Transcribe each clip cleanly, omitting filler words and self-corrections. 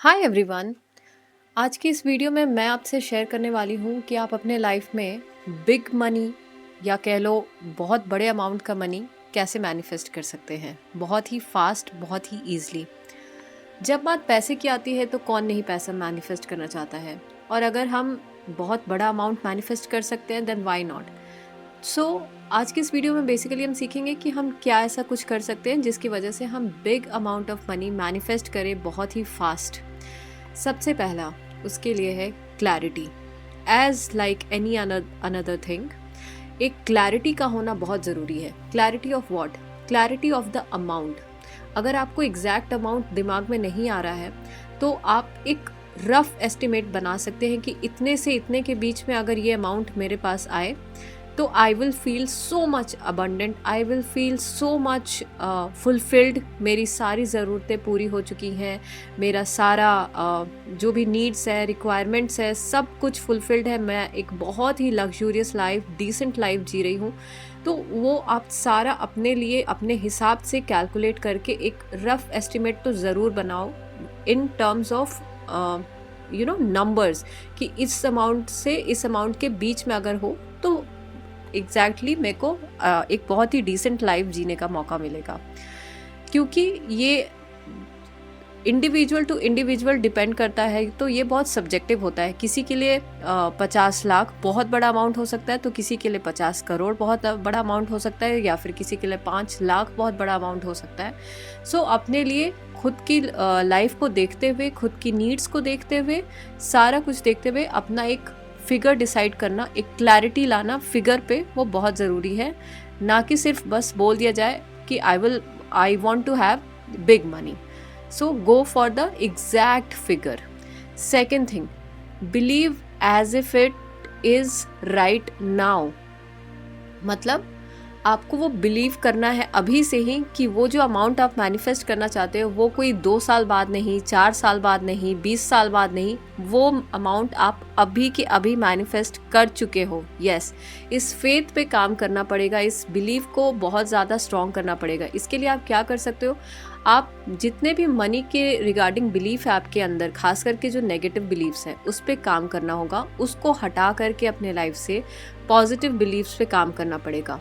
Hi everyone. आज की इस वीडियो में मैं आपसे शेयर करने वाली हूँ कि आप अपने लाइफ में बिग मनी या कह लो बहुत बड़े अमाउंट का मनी कैसे मैनिफेस्ट कर सकते हैं, बहुत ही फास्ट, बहुत ही ईजली। जब बात पैसे की आती है तो कौन नहीं पैसा मैनिफेस्ट करना चाहता है, और अगर हम बहुत बड़ा अमाउंट मैनिफेस्ट कर सकते हैं देन व्हाई नॉट। सो आज की इस वीडियो में बेसिकली हम सीखेंगे कि हम क्या ऐसा कुछ कर सकते हैं जिसकी वजह से हम big amount of money manifest करें बहुत ही फास्ट। सबसे पहला उसके लिए है clarity. As like any another thing, एक क्लैरिटी का होना बहुत ज़रूरी है। Clarity of what? Clarity of the amount. अगर आपको एग्जैक्ट अमाउंट दिमाग में नहीं आ रहा है तो आप एक रफ एस्टिमेट बना सकते हैं कि इतने से इतने के बीच में अगर ये अमाउंट मेरे पास आए तो I will feel so much abundant, I will feel so much fulfilled. मेरी सारी ज़रूरतें पूरी हो चुकी हैं, मेरा सारा जो भी नीड्स है, रिक्वायरमेंट्स है, सब कुछ फुलफिल्ड है। मैं एक बहुत ही लग्जूरियस लाइफ, डिसेंट लाइफ जी रही हूँ। तो वो आप सारा अपने लिए अपने हिसाब से कैलकुलेट करके एक रफ एस्टिमेट तो ज़रूर बनाओ इन टर्म्स ऑफ नंबर्स, कि इस अमाउंट से इस अमाउंट के बीच में अगर हो तो एग्जैक्टली मेरे को एक बहुत ही डिसेंट लाइफ जीने का मौका मिलेगा। क्योंकि ये इंडिविजुअल टू इंडिविजुअल डिपेंड करता है, तो ये बहुत सब्जेक्टिव होता है। किसी के लिए 50 लाख बहुत बड़ा अमाउंट हो सकता है, तो किसी के लिए 50 करोड़ बहुत बड़ा अमाउंट हो सकता है, या फिर किसी के लिए 5 लाख बहुत बड़ा अमाउंट हो सकता है। सो अपने लिए खुद की लाइफ को देखते हुए, खुद की नीड्स को देखते हुए, सारा कुछ देखते हुए अपना एक फिगर डिसाइड करना, एक क्लैरिटी लाना फिगर पे, वो बहुत ज़रूरी है। ना कि सिर्फ बस बोल दिया जाए कि I want to have big money. So go for the exact figure. Second thing, believe as if it is right now. मतलब आपको वो बिलीव करना है अभी से ही कि वो जो अमाउंट आप मैनिफेस्ट करना चाहते हो वो कोई 2 साल बाद नहीं, 4 साल बाद नहीं, 20 साल बाद नहीं, वो अमाउंट आप अभी के अभी मैनिफेस्ट कर चुके हो। यस, इस फेथ पे काम करना पड़ेगा, इस बिलीव को बहुत ज़्यादा स्ट्रॉन्ग करना पड़ेगा। इसके लिए आप क्या कर सकते हो? आप जितने भी मनी के रिगार्डिंग बिलीफ है आपके अंदर, खास करके जो नेगेटिव बिलीव्स हैं, उस पर काम करना होगा। उसको हटा करके अपने लाइफ से पॉजिटिव बिलीव्स पे काम करना पड़ेगा।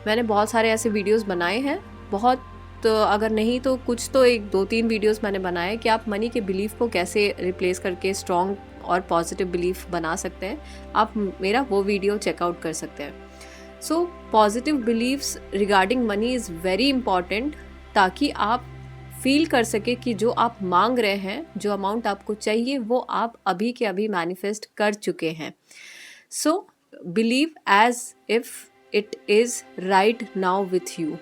मैंने बहुत सारे ऐसे वीडियोस बनाए हैं, बहुत तो अगर नहीं तो कुछ तो 1-2-3 वीडियोस मैंने बनाए कि आप मनी के बिलीफ को कैसे रिप्लेस करके स्ट्रॉन्ग और पॉजिटिव बिलीफ बना सकते हैं। आप मेरा वो वीडियो चेकआउट कर सकते हैं। So positive believes regarding money is very important, ताकि आप फील कर सके कि जो आप मांग रहे हैं, जो अमाउंट आपको चाहिए, वो आप अभी के अभी मैनिफेस्ट कर चुके हैं। So believe as if it is right now with you.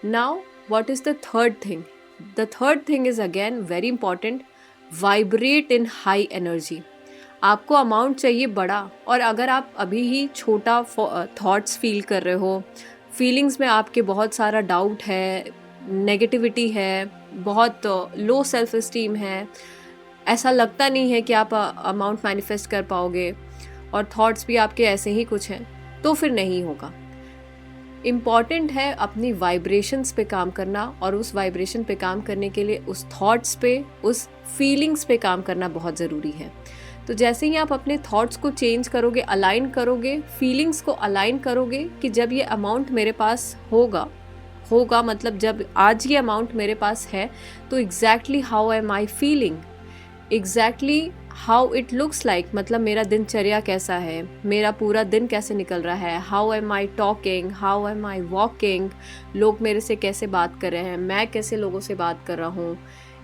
Now, what is the third thing? The third thing is again very important. Vibrate in high energy. आपको अमाउंट चाहिए बड़ा, और अगर आप अभी ही छोटा थॉट्स फील कर रहे हो, फीलिंग्स में आपके बहुत सारा डाउट है, नेगेटिविटी है, बहुत लो सेल्फ इस्टीम है, ऐसा लगता नहीं है कि आप अमाउंट मैनिफेस्ट कर पाओगे, और थॉट्स भी आपके ऐसे ही कुछ हैं, तो फिर नहीं होगा। इम्पॉर्टेंट है अपनी वाइब्रेशंस पे काम करना, और उस वाइब्रेशन पे काम करने के लिए उस थॉट्स पे, उस फीलिंग्स पे काम करना बहुत ज़रूरी है। तो जैसे ही आप अपने थॉट्स को चेंज करोगे, अलाइन करोगे, फीलिंग्स को अलाइन करोगे कि जब ये अमाउंट मेरे पास होगा मतलब जब आज ये अमाउंट मेरे पास है, तो exactly how am I feeling, exactly how it looks like, मतलब मेरा दिनचर्या कैसा है, मेरा पूरा दिन कैसे निकल रहा है, how am I talking, how am I walking, लोग मेरे से कैसे बात कर रहे हैं, मैं कैसे लोगों से बात कर रहा हूँ।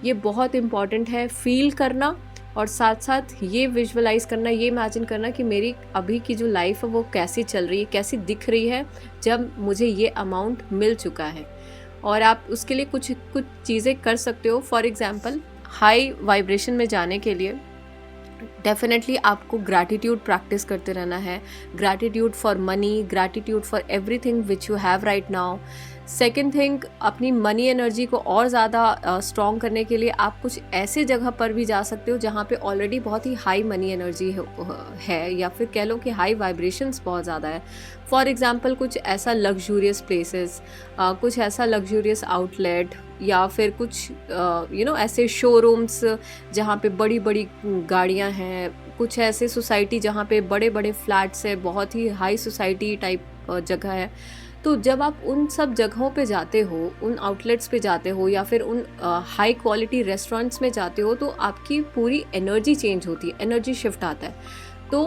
ये बहुत इम्पॉर्टेंट है फील करना, और साथ साथ ये विजुअलाइज करना, ये इमेजिन करना कि मेरी अभी की जो लाइफ है वो कैसी चल रही है, कैसी दिख रही है जब मुझे ये अमाउंट मिल चुका है। और आप उसके लिए कुछ चीज़ें कर सकते हो। फॉर एग्ज़ाम्पल, हाई वाइब्रेशन में जाने के लिए डेफिनेटली आपको ग्रैटिट्यूड प्रैक्टिस करते रहना है। Gratitude for money, gratitude for everything which you have right now. Second thing, अपनी मनी एनर्जी को और ज़्यादा स्ट्रॉन्ग करने के लिए आप कुछ ऐसे जगह पर भी जा सकते हो जहाँ पे ऑलरेडी बहुत ही हाई मनी एनर्जी है, या फिर कह लो कि हाई वाइब्रेशंस बहुत ज़्यादा है। फॉर एग्ज़ाम्पल, कुछ ऐसा लग्जूरियस प्लेसेस, कुछ ऐसा लग्जूरियस आउटलेट, या फिर कुछ ऐसे शोरूम्स जहाँ पे बड़ी बड़ी गाड़ियाँ हैं, कुछ ऐसे सोसाइटी जहाँ पे बड़े बड़े फ्लैट्स है, बहुत ही हाई सोसाइटी टाइप जगह है। तो जब आप उन सब जगहों पे जाते हो, उन आउटलेट्स पे जाते हो या फिर उन हाई क्वालिटी रेस्टोरेंट्स में जाते हो, तो आपकी पूरी एनर्जी चेंज होती है, एनर्जी शिफ्ट आता है। तो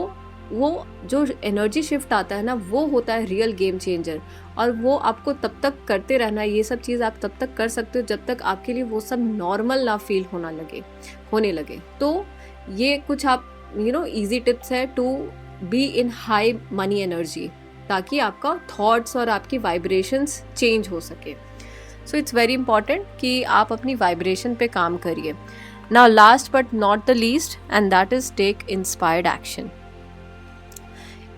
वो जो एनर्जी शिफ्ट आता है ना, वो होता है रियल गेम चेंजर। और वो आपको तब तक करते रहना है, ये सब चीज़ आप तब तक कर सकते हो जब तक आपके लिए वो सब नॉर्मल ना फील होने लगे। तो ये कुछ आप इजी टिप्स है to be in high money energy, ताकि आपका थॉट्स और आपकी वाइब्रेशंस चेंज हो सके। सो इट्स वेरी इंपॉर्टेंट कि आप अपनी वाइब्रेशन पे काम करिए। Now last but not the least, and that is take inspired action.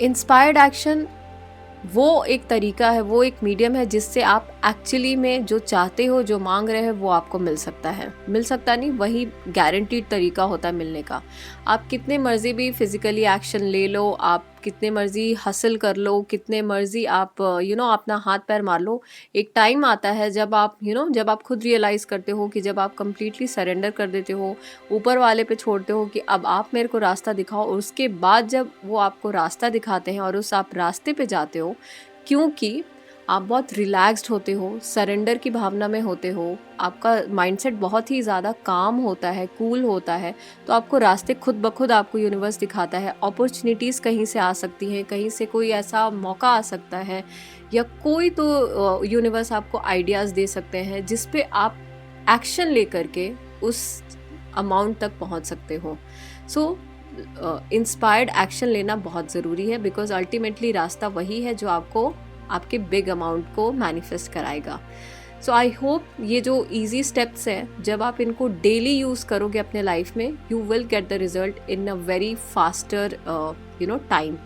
Inspired action वो एक तरीका है, वो एक मीडियम है जिससे आप एक्चुअली में जो चाहते हो, जो मांग रहे हैं, वो आपको मिल सकता है। मिल सकता नहीं, वही गारंटीड तरीका होता है मिलने का। आप कितने मर्जी भी फिजिकली एक्शन ले लो, आप कितने मर्जी हसल कर लो, कितने मर्जी आप अपना हाथ पैर मार लो, एक टाइम आता है जब आप जब आप खुद रियलाइज़ करते हो कि जब आप कंप्लीटली सरेंडर कर देते हो, ऊपर वाले पे छोड़ते हो कि अब आप मेरे को रास्ता दिखाओ, और उसके बाद जब वो आपको रास्ता दिखाते हैं और उस आप रास्ते पे जाते हो, क्योंकि आप बहुत रिलैक्स्ड होते हो, सरेंडर की भावना में होते हो, आपका माइंडसेट बहुत ही ज़्यादा काम होता है, कूल होता है, तो आपको रास्ते खुद ब खुद आपको यूनिवर्स दिखाता है। अपॉर्चुनिटीज़ कहीं से आ सकती हैं, कहीं से कोई ऐसा मौका आ सकता है, या कोई तो यूनिवर्स आपको आइडियाज़ दे सकते हैं जिस पे आप एक्शन लेकर के उस अमाउंट तक पहुंच सकते हो। सो इंस्पायर्ड एक्शन लेना बहुत ज़रूरी है, बिकॉज अल्टीमेटली रास्ता वही है जो आपको आपके बिग अमाउंट को मैनिफेस्ट कराएगा। सो आई होप ये जो इजी स्टेप्स हैं, जब आप इनको डेली यूज़ करोगे अपने लाइफ में, you will get the result in a very faster time.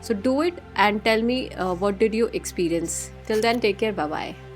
So do it and tell me what did you experience. Till then, take care. Bye bye.